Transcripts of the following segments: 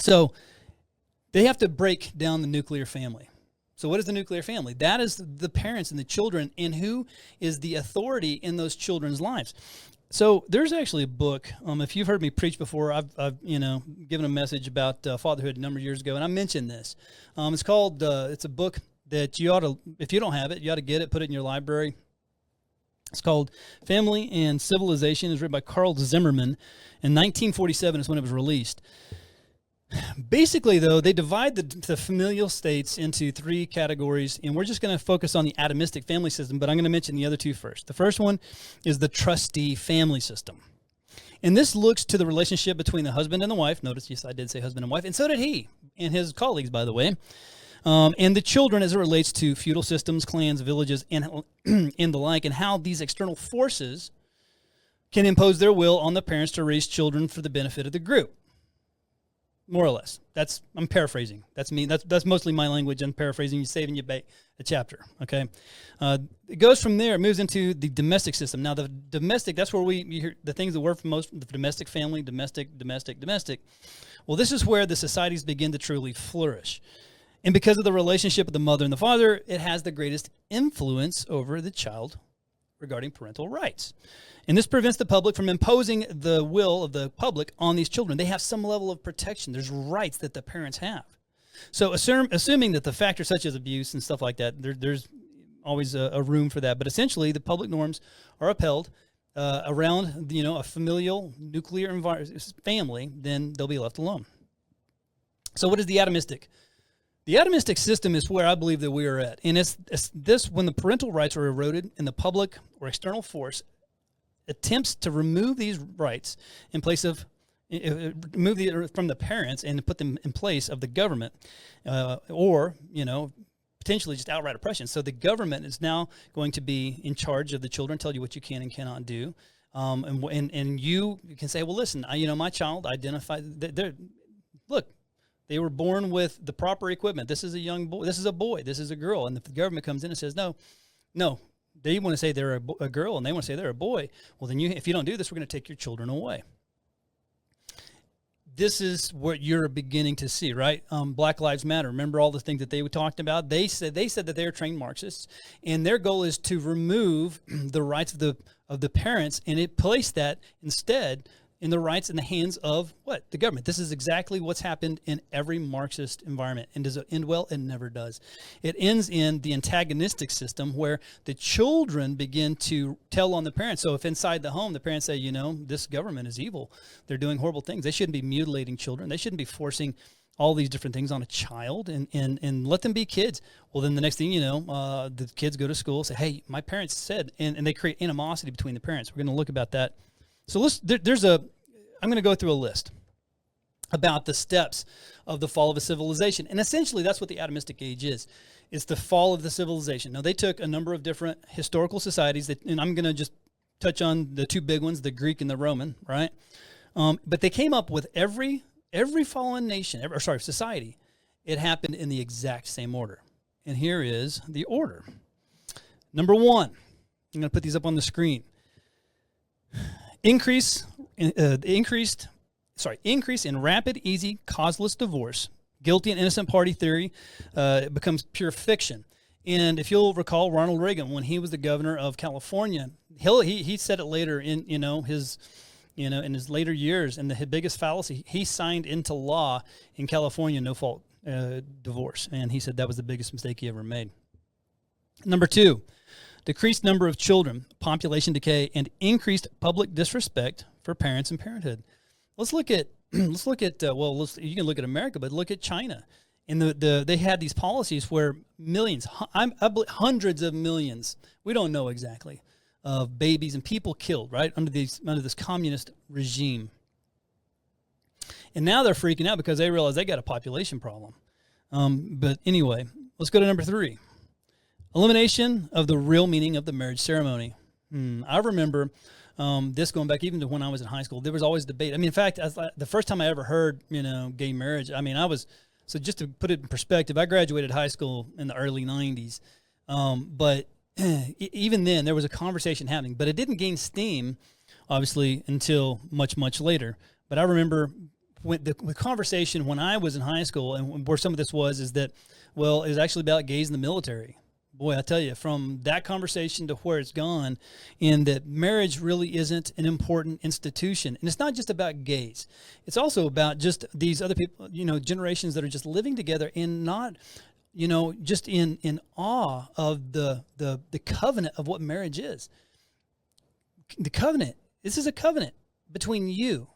So they have to break down the nuclear family. So what is the nuclear family? That is the parents and the children, and who is the authority in those children's lives. So there's actually a book. If you've heard me preach before, I've given a message about fatherhood a number of years ago, and I mentioned this. It's called. It's a book that you ought to, if you don't have it, you ought to get it, put it in your library. It's called Family and Civilization. It was written by Carl Zimmerman. In 1947 is when it was released. Basically, though, they divide the familial states into three categories, and we're just going to focus on the atomistic family system, but I'm going to mention the other two first. The first one is the trustee family system. And this looks to the relationship between the husband and the wife. Notice, yes, I did say husband and wife, and so did he and his colleagues, by the way. And the children as it relates to feudal systems, clans, villages, and the like, and how these external forces can impose their will on the parents to raise children for the benefit of the group. More or less. I'm paraphrasing. That's me. That's mostly my language. I'm paraphrasing. You're saving you a chapter. Okay. It goes from there. It moves into the domestic system. Now, the domestic. That's where you hear the things that work for most. The domestic family. Domestic. Well, this is where the societies begin to truly flourish, and because of the relationship of the mother and the father, it has the greatest influence over the child regarding parental rights. And this prevents the public from imposing the will of the public on these children. They have some level of protection. There's rights that the parents have. So assuming that the factors such as abuse and stuff like that, there's always a room for that. But essentially, the public norms are upheld around a familial nuclear family, then they'll be left alone. So what is the atomistic? The atomistic system is where I believe that we are at. And it's this when the parental rights are eroded and the public or external force attempts to remove these rights in place of from the parents and put them in place of the government, or potentially just outright oppression. So the government is now going to be in charge of the children, tell you what you can and cannot do, and you can say, well, listen, my child identified. Look, they were born with the proper equipment. This is a young boy. This is a boy. This is a girl. And if the government comes in and says no. They want to say they're a girl and they want to say they're a boy. Well, then if you don't do this, we're going to take your children away. This is what you're beginning to see, right? Black Lives Matter. Remember all the things that they talked about? They said that they are trained Marxists, and their goal is to remove the rights of the parents and place that instead in the rights in the hands of what? The government. This is exactly what's happened in every Marxist environment. And does it end well? It never does. It ends in the antagonistic system where the children begin to tell on the parents. So if inside the home the parents say, this government is evil, they're doing horrible things, they shouldn't be mutilating children, they shouldn't be forcing all these different things on a child and let them be kids. Well, then the next thing the kids go to school, say, hey, my parents said, and they create animosity between the parents. We're going to look about that. So I'm going to go through a list about the steps of the fall of a civilization. And essentially, that's what the atomistic age is. It's the fall of the civilization. Now, they took a number of different historical societies, and I'm going to just touch on the two big ones, the Greek and the Roman, right? But they came up with every fallen nation, society. It happened in the exact same order. And here is the order. Number one, I'm going to put these up on the screen. Increase in rapid, easy, causeless divorce. Guilty and innocent party theory becomes pure fiction. And if you'll recall, Ronald Reagan, when he was the governor of California, he said it later in his later years, and the biggest fallacy, he signed into law in California no fault divorce, and he said that was the biggest mistake he ever made. Number two. Decreased number of children, population decay, and increased public disrespect for parents and parenthood. You can look at America, but look at China. And they had these policies where millions, hundreds of millions, we don't know exactly, of babies and people killed, right, under this communist regime. And now they're freaking out because they realize they got a population problem. But anyway, let's go to number three. Elimination of the real meaning of the marriage ceremony. I remember this going back even to when I was in high school. There was always debate. In fact, the first time I ever heard, gay marriage, so just to put it in perspective, I graduated high school in the early 90s. But even then, there was a conversation happening. But it didn't gain steam, obviously, until much, much later. But I remember when the conversation when I was in high school and where some of this was is that, well, it was actually about gays in the military. Boy, I tell you, from that conversation to where it's gone, in that marriage really isn't an important institution. And it's not just about gays. It's also about just these other people, generations that are just living together and not, just in awe of the covenant of what marriage is. The covenant, this is a covenant between you,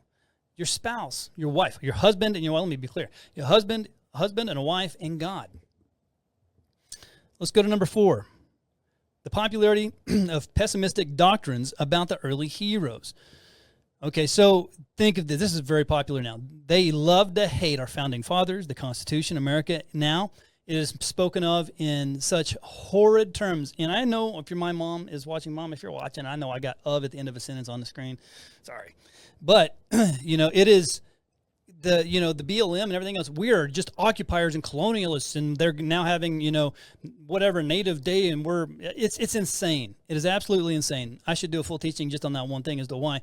your spouse, your wife, your husband, and let me be clear, your husband and a wife, and God. Let's go to number 4, the popularity of pessimistic doctrines about the early heroes. Okay, so think of this. This is very popular now. They love to hate our founding fathers, the Constitution, America. Now it is spoken of in such horrid terms. And I know if my mom is watching, Mom, if you're watching, I know I got "of" at the end of a sentence on the screen. Sorry. But, it is the BLM and everything else. We are just occupiers and colonialists, and they're now having, whatever Native Day, and it's insane. It is absolutely insane. I should do a full teaching just on that one thing as to why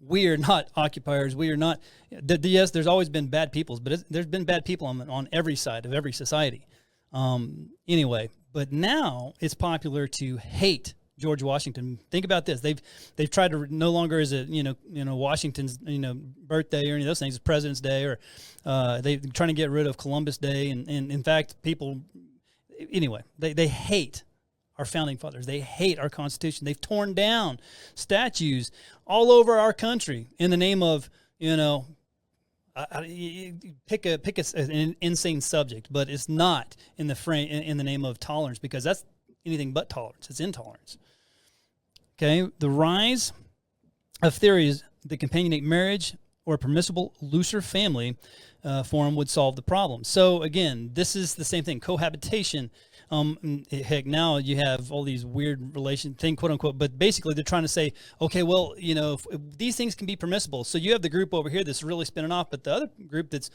we are not occupiers. We are not, yes, there's always been bad peoples, but there's been bad people on every side of every society. Anyway, but now it's popular to hate George Washington. Think about this. They've tried to no longer is it Washington's birthday or any of those things. It's President's Day, or they're trying to get rid of Columbus Day, and in fact people anyway they hate our founding fathers. They hate our Constitution. They've torn down statues all over our country in the name of pick an insane subject, but it's not in the name of tolerance, because that's anything but tolerance. It's intolerance. Okay, the rise of theories that companionate marriage or a permissible looser family form would solve the problem. So again, this is the same thing, cohabitation. Heck, now you have all these weird quote unquote, but basically they're trying to say, okay, well, if these things can be permissible. So you have the group over here that's really spinning off, but the other group that's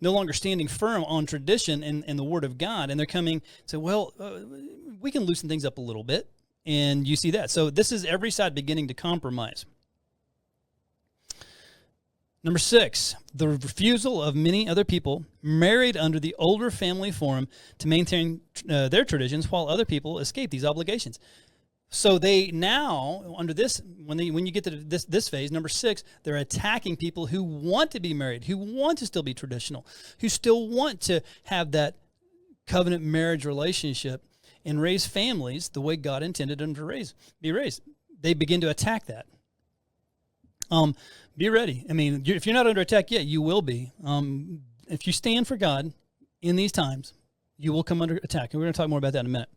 no longer standing firm on tradition and the Word of God, and they're coming to say, well, we can loosen things up a little bit, and you see that. So this is every side beginning to compromise. Number 6, the refusal of many other people married under the older family form to maintain their traditions, while other people escape these obligations. So they now, under this, when you get to this phase, number 6, they're attacking people who want to be married, who want to still be traditional, who still want to have that covenant marriage relationship and raise families the way God intended them to be raised. They begin to attack that. Be ready. I mean, if you're not under attack yet, you will be. If you stand for God in these times, you will come under attack. And we're going to talk more about that in a minute.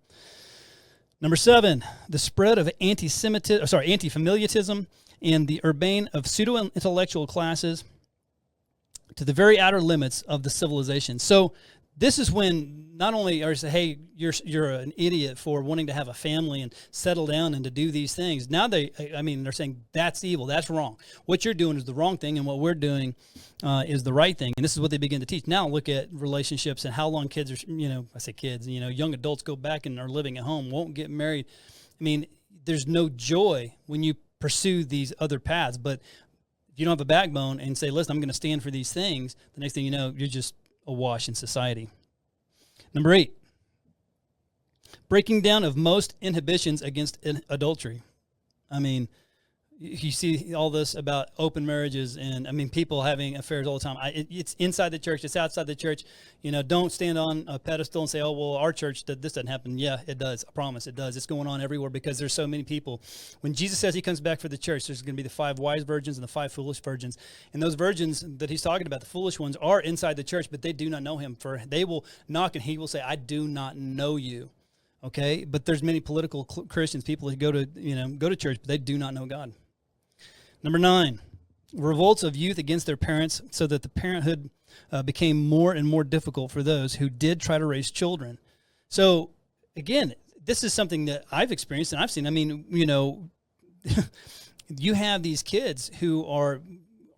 Number 7, the spread of anti-familiatism and the urbane of pseudo-intellectual classes to the very outer limits of the civilization. So this is when not only are say, hey, you're an idiot for wanting to have a family and settle down and to do these things. Now they're saying that's evil, that's wrong. What you're doing is the wrong thing, and what we're doing is the right thing. And this is what they begin to teach. Now look at relationships and how long kids are, I say kids, young adults go back and are living at home, won't get married. I mean, there's no joy when you pursue these other paths. But if you don't have a backbone and say, listen, I'm going to stand for these things, the next thing you know, you're just awash in society. Number 8, breaking down of most inhibitions against adultery. I mean, you see all this about open marriages and, people having affairs all the time. It's inside the church. It's outside the church. Don't stand on a pedestal and say, oh, well, our church, this doesn't happen. Yeah, it does. I promise it does. It's going on everywhere because there's so many people. When Jesus says he comes back for the church, there's going to be the 5 wise virgins and the 5 foolish virgins. And those virgins that he's talking about, the foolish ones, are inside the church, but they do not know him. For they will knock and he will say, I do not know you. Okay? But there's many political Christians, people who go to church, but they do not know God. Number 9, revolts of youth against their parents, so that the parenthood became more and more difficult for those who did try to raise children. So, again, this is something that I've experienced and I've seen. I mean, you have these kids who are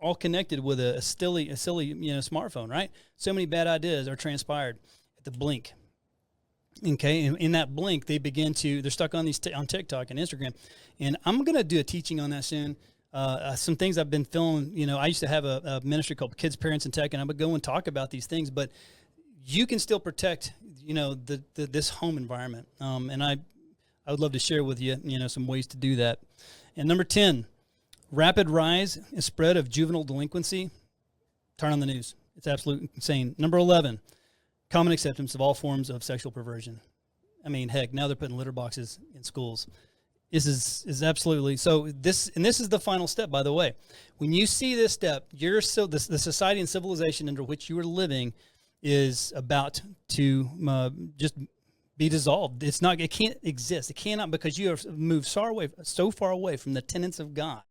all connected with a silly smartphone, right? So many bad ideas are transpired at the blink. Okay, and in that blink, they're stuck on on TikTok and Instagram. And I'm going to do a teaching on that soon. some things I've been feeling, I used to have a ministry called Kids, Parents, and Tech, and I would go and talk about these things, but you can still protect, this home environment. And I would love to share with you, some ways to do that. And number 10, rapid rise and spread of juvenile delinquency. Turn on the news. It's absolutely insane. Number 11, common acceptance of all forms of sexual perversion. I mean, heck, now they're putting litter boxes in schools. This is absolutely so. This is the final step, by the way. When you see this step, the society and civilization under which you are living is about to just be dissolved. It can't exist. It cannot, because you have moved so far away from the tenets of God.